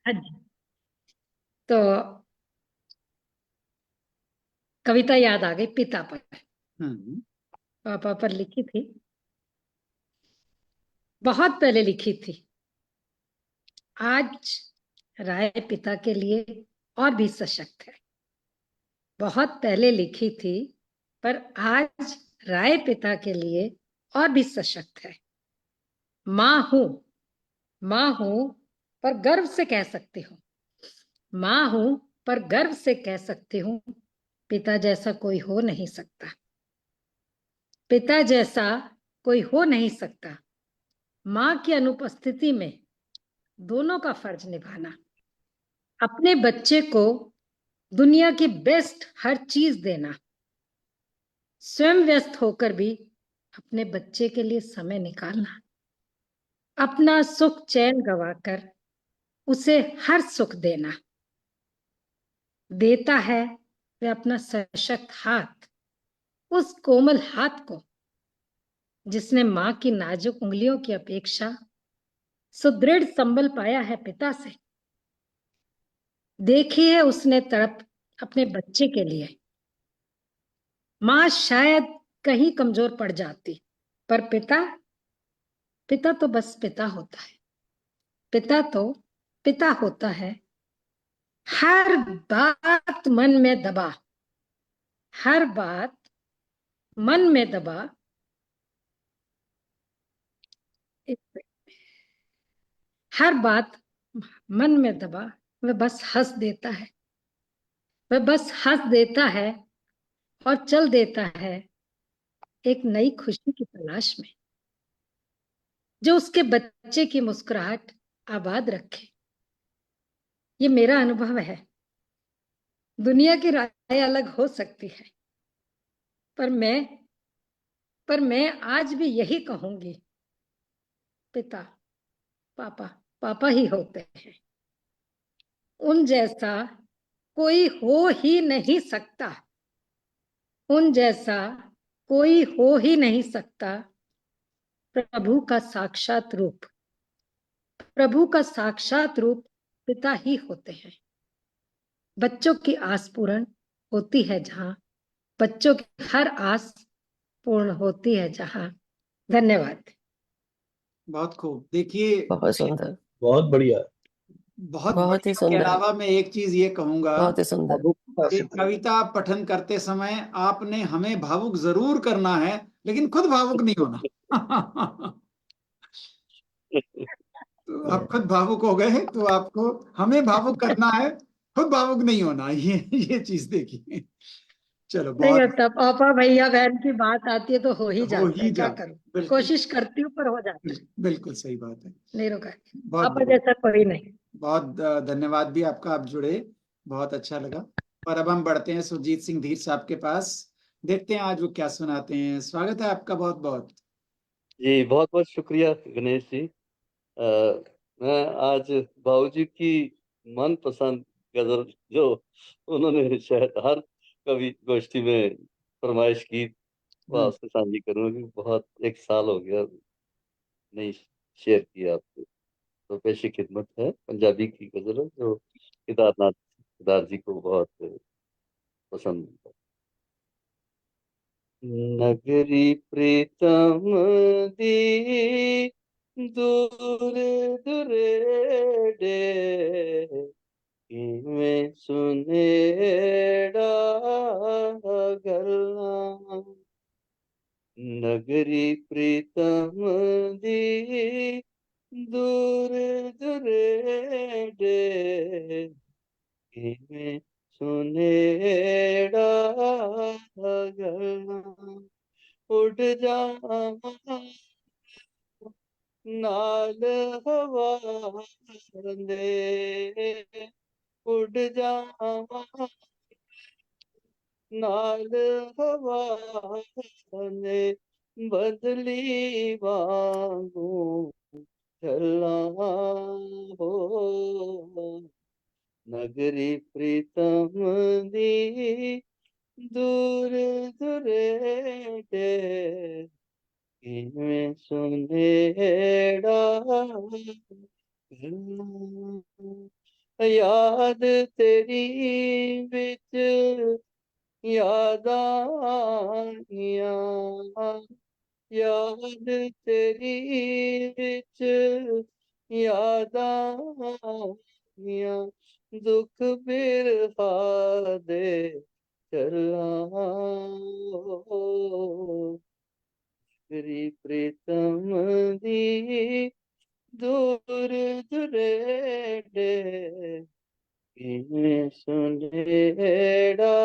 हाँ जी, तो कविता याद आ गई पिता पर, पापा पर लिखी थी, बहुत पहले लिखी थी। आज राय पिता के लिए और भी सशक्त है। बहुत पहले लिखी थी पर आज राय पिता के लिए और भी सशक्त है। माँ हूं पर गर्व से कह सकती हूँ, माँ हूं पर गर्व से कह सकती हूँ, पिता जैसा कोई हो नहीं सकता, पिता जैसा कोई हो नहीं सकता। माँ की अनुपस्थिति में दोनों का फर्ज निभाना, अपने बच्चे को दुनिया की बेस्ट हर चीज देना, स्वयं व्यस्त होकर भी अपने बच्चे के लिए समय निकालना, अपना सुख चैन गवाकर उसे हर सुख देना, देता है वह अपना सशक्त हाथ, उस कोमल हाथ को जिसने माँ की नाजुक उंगलियों की अपेक्षा सुदृढ़ संबल पाया है पिता से। देखी है उसने तड़प अपने बच्चे के लिए, माँ शायद कहीं कमजोर पड़ जाती, पर पिता तो बस पिता होता है, पिता तो पिता होता है। हर बात मन में दबा, हर बात मन में दबा, हर बात मन में दबा, वह बस हंस देता है, वह बस हंस देता है और चल देता है एक नई खुशी की तलाश में, जो उसके बच्चे की मुस्कुराहट आबाद रखे। ये मेरा अनुभव है। दुनिया की राय अलग हो सकती है, पर मैं आज भी यही कहूंगी, पिता पापा ही होते हैं। उन जैसा कोई हो ही नहीं सकता, उन जैसा कोई हो ही नहीं सकता। प्रभु का साक्षात रूप, प्रभु का साक्षात रूप पिता ही होते हैं। बच्चों की आस पूर्ण होती है जहां, बच्चों की हर आस पूर्ण होती है जहां। धन्यवाद। बहुत खूब। देखिए, बहुत सुंदर, बहुत बढ़िया। बहुत बहुत ही बढ़िया के सुंदर, अलावा मैं एक चीज ये कहूंगा बहुत ही सुंदर। कि कविता पठन करते समय आपने हमें भावुक जरूर करना है, लेकिन खुद भावुक नहीं होना। तो आप खुद भावुक हो गए तो आपको हमें भावुक करना है, खुद भावुक नहीं होना। ये चीज देखिए। चलो, नहीं बहुत होता, पापा भैया बहन की बात आती है तो हो ही हो जाता ही है, क्या जाता है। करूं, बिल्कुल कोशिश करती हूँ पर हो जाता है, बिल्कुल सही बात है। नहीं रुका। बहुत पापा बढ़िया। जैसा कोई नहीं। बहुत धन्यवाद भी आपका, आप जुड़े, बहुत अच्छा लगा। और अब हम बढ़ते हैं सुरजीत सिंह धीर साहब के पास, देखते हैं आज वो क्या सुनाते हैं। स्वागत है आपका बहुत बहुत। जी बहुत बहुत शुक्रिया गणेश जी। मैं आज बाबूजी की मनपसंद गजल जो उन्होंने शायद हर कवि गोष्ठी में फरमाइश की वो आपसे साझी करूँगी। बहुत एक साल हो गया नहीं शेयर किया आपसे, तो पेशी खिदमत है पंजाबी की गजल है जो केदार जी को बहुत पसंद है। नगरी प्रीतम दी दूर दुरेडे इवें सुनेड़ा गल्लां। नगरी प्रीतम दी दूर दुरेडे इवें सुनेड़ा गल्लां। उड़ जावां नाल हवा दे, उड़ जावां नाल हवा ने बदली वांगू चलां हो। नगरी प्रीतम दी दूर दुरेडे इवें सुनेड़ा गल्लां। याद तेरी विच यादां आइयां, याद तेरी विच यादां आइयां, दुख बिरहा दे चलां हो। नगरी प्रीतम दी दूर दुरेडे इवें सुनेड़ा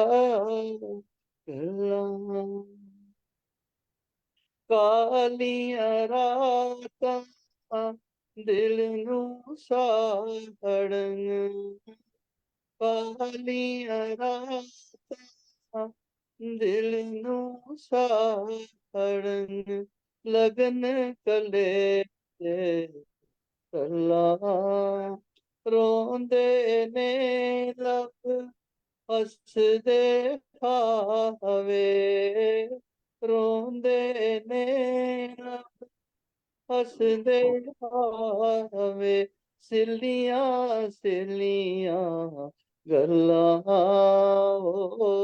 गल्लां। कालियां रातां दिल नूं साड़न, कालियां रातां दिल नूं साड़न, लगन कलेजे कल्लां। रोंदे ने लब हसदे हावे, रोंदे ने लब हसदे हावे, सिल्लियां सिल्लियां गल्लां हो।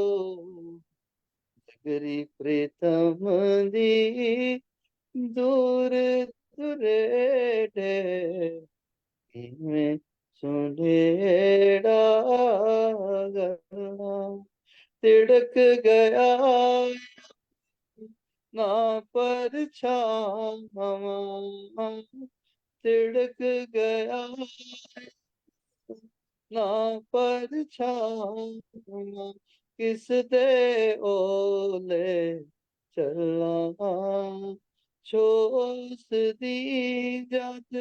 नगरी प्रीतम दी दूर दुरेडे इवें सुनेड़ा गल्लां। तिड़क गया ना परछावां, तिड़क गया ना परछावां, किस दे ओले चलां। छोस दी जद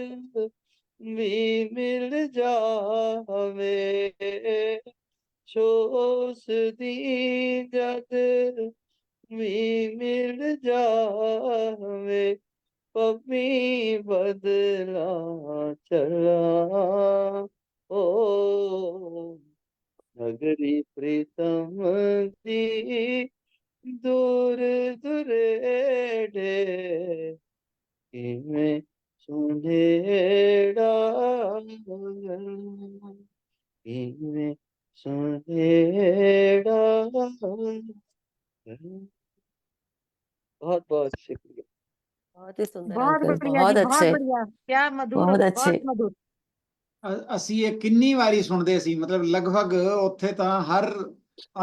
भी मिल जावे, छोस दी जद भी मिल जावे, पवी बदला चलां ओ। नगरी प्रीतम दी दूर दुरेडे इवें सुनेड़ा गल्लां, इवें सुनेड़ा गल्लां। बहुत बहुत शुक्रिया। बहुत ही सुंदर बहुत अंकल, बढ़िया बहुत जी, बहुत अच्छे, बढ़िया, क्या मधुर, बहुत बहुत अच्छे। मधुर। ਅਸੀਂ ਇਹ ਕਿੰਨੀ ਵਾਰੀ ਸੁਣਦੇ ਸੀ, ਮਤਲਬ ਲਗਭਗ ਉੱਥੇ ਤਾਂ ਹਰ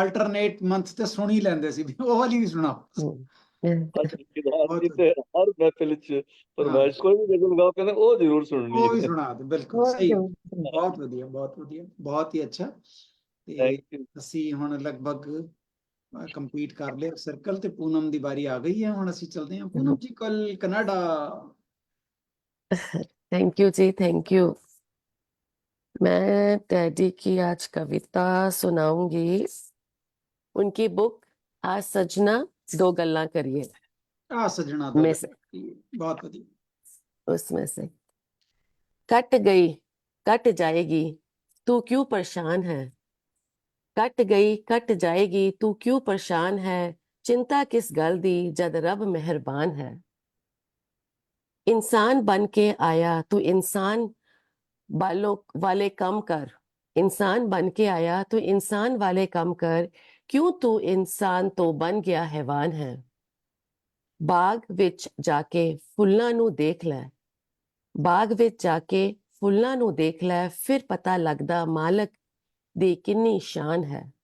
ਅਲਟਰਨੇਟ ਮੰਥ ਤੇ ਸੁਣ ਹੀ ਲੈਂਦੇ ਸੀ ਵੀ ਉਹ ਵਾਲੀ ਵੀ ਸੁਣਾਓ। अच्छा केदार ਬਹੁਤ जी ते हर महफिल च फरमाइश कोई भी गजल गाओ कहते ओ जरूर सुननी ਉਹ ਵੀ है। ਸੁਣਾ ਦੇ, ਬਿਲਕੁਲ ਸਹੀ ਗੱਲ। ਬਹੁਤ ਵਧੀਆ, ਬਹੁਤ ਵਧੀਆ, ਬਹੁਤ ਹੀ ਅੱਛਾ। ਤੇ थैंक यू। ਅਸੀਂ ਹੁਣ ਲਗਭਗ ਕੰਪਲੀਟ ਕਰ ਲਿਆ ਸਰਕਲ, ਤੇ ਪੂਨਮ ਦੀ ਵਾਰੀ ਆ ਗਈ ਹੈ। ਹੁਣ ਅਸੀਂ ਚੱਲਦੇ ਹਾਂ ਪੂਨਮ ਜੀ ਕੱਲ ਕਨਾਡਾ। थैंक यू जी, थैंक यू। मैं डैडी की आज कविता सुनाऊंगी। उनकी बुक आज सजना दो गल्ला करिए आ सजना दो में से, बहुत बढ़िया। उसमें से कट जाएगी तू क्यों परेशान है, कट जाएगी तू क्यों परेशान है, चिंता किस गल दी जद रब मेहरबान है। इंसान बन के आया तू इंसान वाले कम कर, इंसान बन के आया तू इंसान वाले कम कर, क्यों तू इंसान तो बन गया हैवान है। बाग विच जाके फुल्लां नू देख लै, बाग विच जाके फुल्लां नू देख लै, फिर पता लगदा मालक दी किन्नी शान है।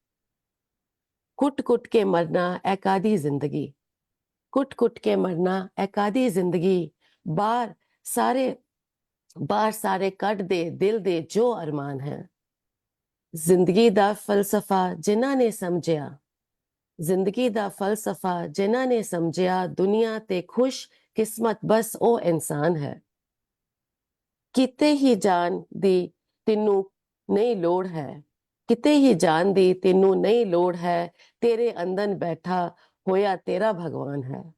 कुट कुट के मरना ऐ कादी जिंदगी, कुट कुट के मरना ऐ कादी जिंदगी, बार सारे कट दे दिल दे जो अरमान है। जिंदगी दा फलसफा जिन्हां ने समझिया, जिंदगी दा फलसफा जिन्हां ने समझिया, दुनिया ते खुश किस्मत बस ओ इंसान है। किते ही जान दी तेनू नहीं लोड़ है, किते ही जान दी तेनू नहीं लोड़ है, तेरे अंदर बैठा होया तेरा भगवान है।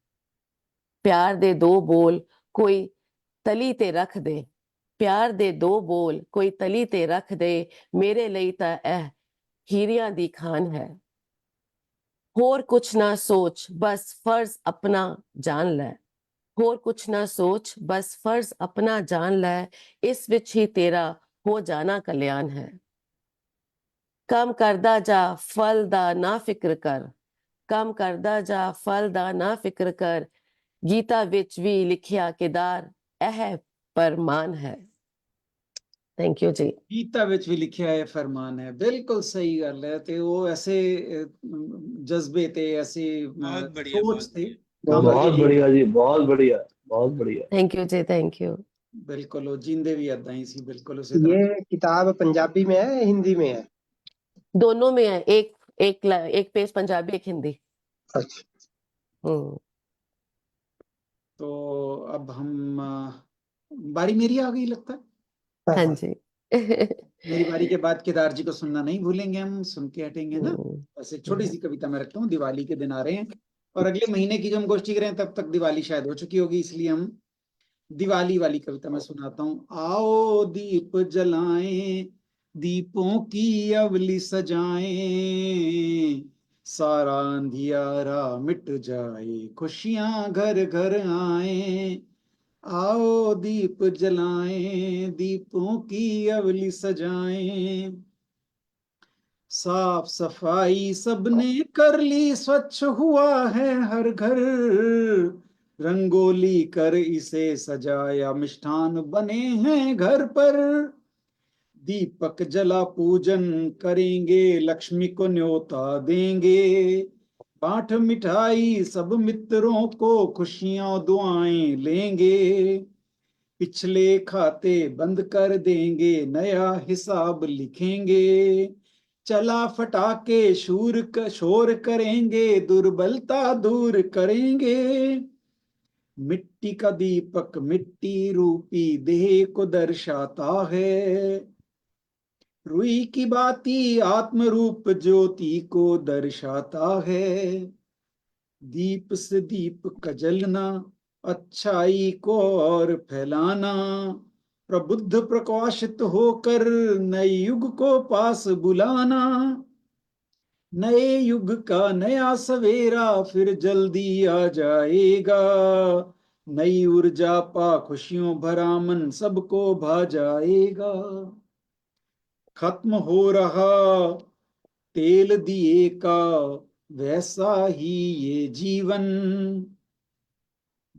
प्यार दे दो बोल कोई तली ते रख दे, प्यार दे दो बोल कोई तली ते रख दे, मेरे ਲਈ ਤਾਂ ਇਹ ਹੀਰਿਆਂ ਦੀ ਖਾਨ है। होर कुछ ना सोच बस फर्ज अपना जान लै, होर कुछ ना सोच बस फर्ज अपना जान लै, इस विच ही तेरा हो जाना कल्याण है। कम करदा जा फल दा ना फिक्र कर, कम करदा जा फल दा ना फिक्र कर, गीता विच भी लिखिया किदार एह परमान है। थैंक यू जी। गीता विच भी लिखिया है फरमान है, बिल्कुल सही गल है। ते वो ऐसे जज्बे थे, ऐसे बहुत बढ़िया, सोच थे। बहुत बढ़िया जी, बहुत बढ़िया, बहुत बढ़िया। थैंक यू जी, थैंक यू। बिल्कुल वो जींदे भी अदा ही सी, बिल्कुल उसी तरह। ये किताब पंजाबी में है हिंदी में है? दोनों में है, एक पेज पंजाबी एक हिंदी। अच्छा। तो अब हम बारी मेरी आ गई लगता है। हाँ जी। मेरी बारी के बाद केदार जी को सुनना नहीं भूलेंगे, हम सुन के हटेंगे ना। बस एक छोटी सी कविता मैं रखता हूँ, दिवाली के दिन आ रहे हैं और अगले महीने की जब हम गोष्ठी करें तब तक दिवाली शायद हो चुकी होगी, इसलिए हम दिवाली वाली कविता मैं सुनाता हूँ। आओ दीप जलाएं, दीपों की अवली सजाएं, सारा अंधियारा मिट जाए, खुशियां घर घर आए। आओ दीप जलाएं, दीपों की अवली सजाएं, साफ सफाई सबने कर ली, स्वच्छ हुआ है हर घर, रंगोली कर इसे सजाया, मिष्ठान बने हैं घर पर। दीपक जला पूजन करेंगे, लक्ष्मी को न्योता देंगे, बांट मिठाई सब मित्रों को, खुशियां दुआएं लेंगे। पिछले खाते बंद कर देंगे, नया हिसाब लिखेंगे, चला फटाके शोर करेंगे, दुर्बलता दूर करेंगे। मिट्टी का दीपक मिट्टी रूपी देह को दर्शाता है, रुई की बाती आत्म रूप ज्योति को दर्शाता है। दीप से दीप का जलना, अच्छाई को और फैलाना, प्रबुद्ध प्रकाशित होकर नए युग को पास बुलाना। नए युग का नया सवेरा फिर जल्दी आ जाएगा, नई ऊर्जा पा खुशियों भरा मन सबको भा जाएगा। खत्म हो रहा तेल दिए का वैसा ही ये जीवन,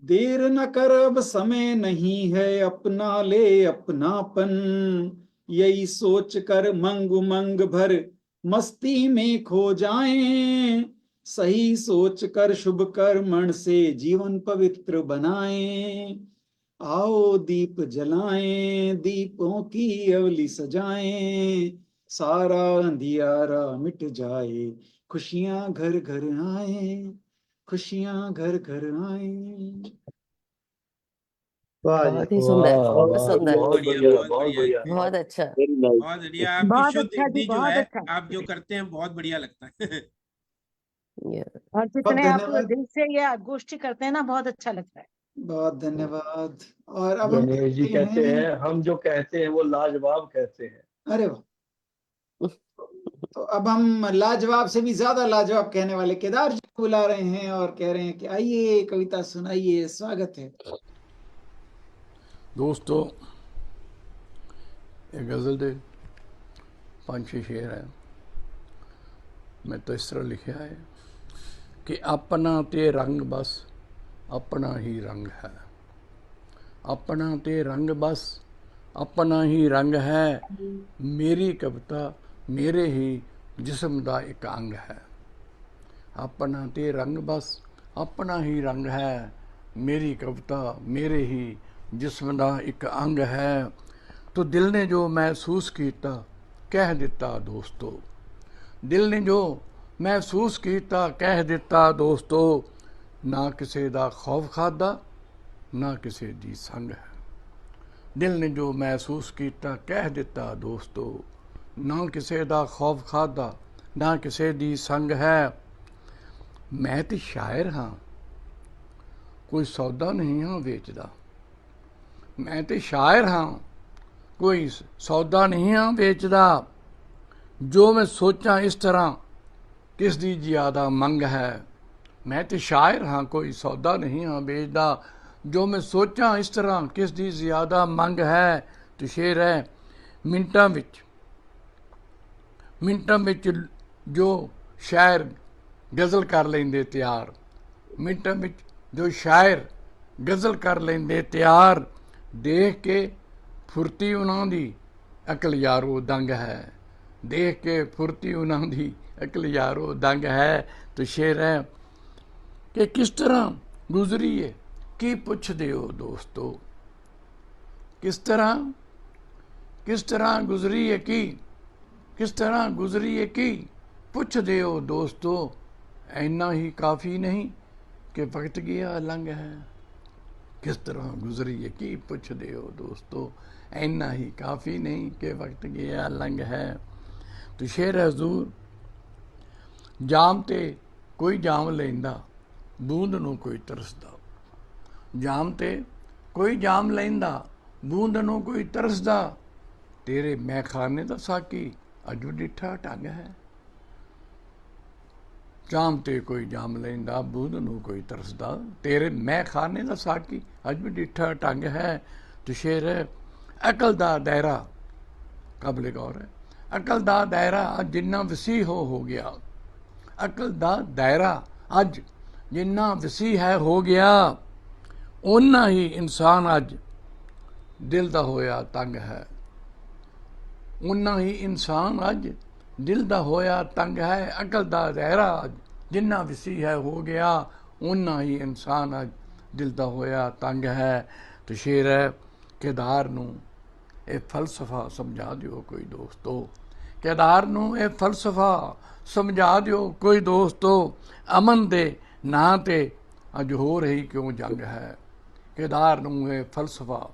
देर न कर अब समय नहीं है, अपना ले अपनापन, यही सोच कर मंग उमंग भर मस्ती में खो जाएं, सही सोच कर शुभ कर्मण से जीवन पवित्र बनाएं। आओ दीप जलाएं, दीपों की अवली सजाएं, सारा अंधियारा मिट जाए, खुशियां घर घर आए, खुशियां घर घर आए। वाह जी बहुत ही सुंदर, वाह बहुत वाह सुंदर, बहुत बढ़िया बहुत बहुत बढ़िया बढ़िया बहुत अच्छा। Very nice. बहुत बढ़िया। आपकी बहुत शुद्ध अच्छा जी, हिंदी जो बहुत है अच्छा। आप जो करते हैं बहुत बढ़िया लगता है। Yeah. और बहुत जितने आप धन्यवाद, दिल से ये गोष्ठी करते हैं ना, बहुत अच्छा लगता है। बहुत धन्यवाद। और अब हम गणेश जी देखते कहते हैं, हैं हम जो कहते हैं वो लाजवाब कहते हैं। अरे वाह, तो अब हम लाजवाब से भी ज्यादा लाजवाब कहने वाले केदार जी को बुला रहे हैं और कह रहे हैं कि आइए कविता सुनाइए, स्वागत है। दोस्तों, ये गज़ल दे 5-6 शेर है। मैं तो इस तरह लिखा है कि अपना ते रंग बस अपना ही रंग है, अपना ते रंग बस अपना ही रंग है, मेरी कविता मेरे ही जिस्म दा एक अंग है। अपना ते रंग बस अपना ही रंग है, मेरी कविता मेरे ही जिस्म दा एक अंग है। तो दिल ने जो महसूस कीता कह दिता दोस्तों, दिल ने जो महसूस कीता कह दिता दोस्तों, ना किसे दा खौफ खादा ना किसे दी संग है। दिल ने जो महसूस कीता कह दिता दोस्तों, ना किसे दा खौफ खादा ना किसे दी संग है। मैं ते शायर हाँ कोई सौदा नहीं हाँ वेचदा, मैं ते शायर हाँ कोई सौदा नहीं हाँ वेचदा, जो मैं सोचा इस तरह किस दी ज्यादा मंग है। मैं ते शायर हाँ कोई सौदा नहीं हाँ बेचदा, जो मैं सोचा इस तरह किस दी ज्यादा मंग है। तो शेर है मिंटां विच जो शायर गज़ल कर लेंदे तैयार, मिंटां विच जो शायर गज़ल कर लेंदे तैयार, देख के फुर्ती उन्हां दी अकल यारो दंग है, देख के फुर्ती उन्हां दी अकल यारो दंग है। तो शेर है कि किस तरह गुजरी है की पुछदे हो दोस्तों, किस तरह गुजरी है की, किस तरह गुजरी है की पुछदे हो दोस्तों, ऐना ही काफ़ी नहीं कि वक्त गया लंघ है। किस तरह गुजरी है की पुछदे हो दोस्तों, ऐना ही काफ़ी नहीं कि वक्त गया लंघ है। तो शेर हजूर जाम ते कोई जाम लेंदा बूंद नूं कोई तरसदा, जाम ते कोई जाम लेंदा बूंद नूं कोई तरसदा, तेरे मैखाने दा साकी अज भी डिठा ढंग है। जाम ते कोई जाम लेंदा बूंद नूं कोई तरसदा, तेरे मैखाने दा साकी अज भी डिठा ढंग है। तो शेर है अकल दा दायरा, काबिल गौर है, अकल दा दायरा अज जिन्ना वसी हो गया, अकल दा दायरा अज जिन्ना वसी है हो गया, उन्ना ही इंसान अज दिल दा होया तंग है, उन्ना ही इंसान अज दिल दा होया तंग है। अकल दा दायरा अज जिन्ना वसी है हो गया, उन्ना ही इंसान अज दिल दा होया तंग है। तो शेर है केदार नूं ਇਹ ਫਲਸਫਾ ਸਮਝਾ ਦਿਓ ਕੋਈ ਦੋਸਤੋ, केदार नूं ਇਹ ਫਲਸਫਾ ਸਮਝਾ ਦਿਓ ਕੋਈ ਦੋਸਤੋ, ਅਮਨ ਦੇ ਨਾਂ ਤੇ ਅੱਜ ਹੋ ਰਹੀ ਕਿਉਂ ਜੰਗ ਹੈ। केदार नूं ਇਹ ਫਲਸਫਾ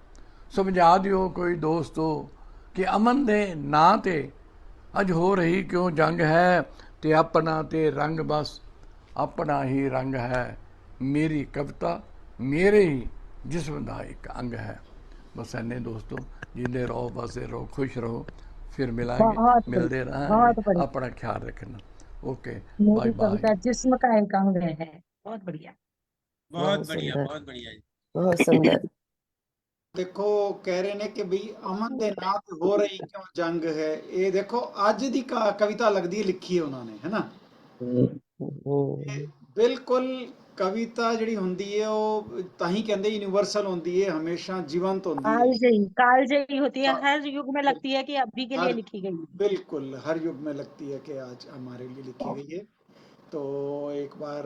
ਸਮਝਾ ਦਿਓ ਕੋਈ ਦੋਸਤੋ, ਕਿ ਅਮਨ ਦੇ ਨਾਂ ਤੇ ਅੱਜ ਹੋ ਰਹੀ ਕਿਉਂ ਜੰਗ ਹੈ। ਤੇ ਆਪਣਾ ਤੇ ਰੰਗ ਬਸ ਆਪਣਾ ਹੀ ਰੰਗ ਹੈ, ਮੇਰੀ ਕਵਿਤਾ ਮੇਰੇ ਹੀ ਜਿਸਮ ਦਾ ਇੱਕ ਅੰਗ ਹੈ। बस इन्ने दोस्तों, जिंदे रहो बसे रहो खुश रहो, फिर मिलांगे मिलते रहेंगे, अपना ख्याल रखना। Okay bye bye. जिस्म का एक अंग है। बहुत बढ़िया, बहुत बढ़िया, बहुत बढ़िया जी। बहुत सुंदर। देखो कह रहे ने कि भाई अमन दे नाम ते हो रही क्यों जंग है, ये देखो अज दी कविता लगदी है लिखी है उन्होंने, है ना। बिल्कुल कविता जिहड़ी हुंदी है वो ताही कहंदे यूनिवर्सल हुंदी है, हमेशा जीवंत हुंदी है, कालजयी होती है, हर युग में लगती है कि अभी के लिए लिखी गई है। बिल्कुल हर युग में लगती है कि आज हमारे लिए लिखी गई है। तो एक बार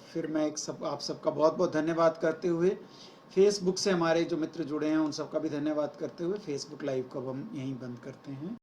फिर मैं आप सबका बहुत बहुत धन्यवाद करते हुए, फेसबुक से हमारे जो मित्र जुड़े हैं उन सबका भी धन्यवाद करते हुए फेसबुक लाइव को अब हम यहीं बंद करते हैं।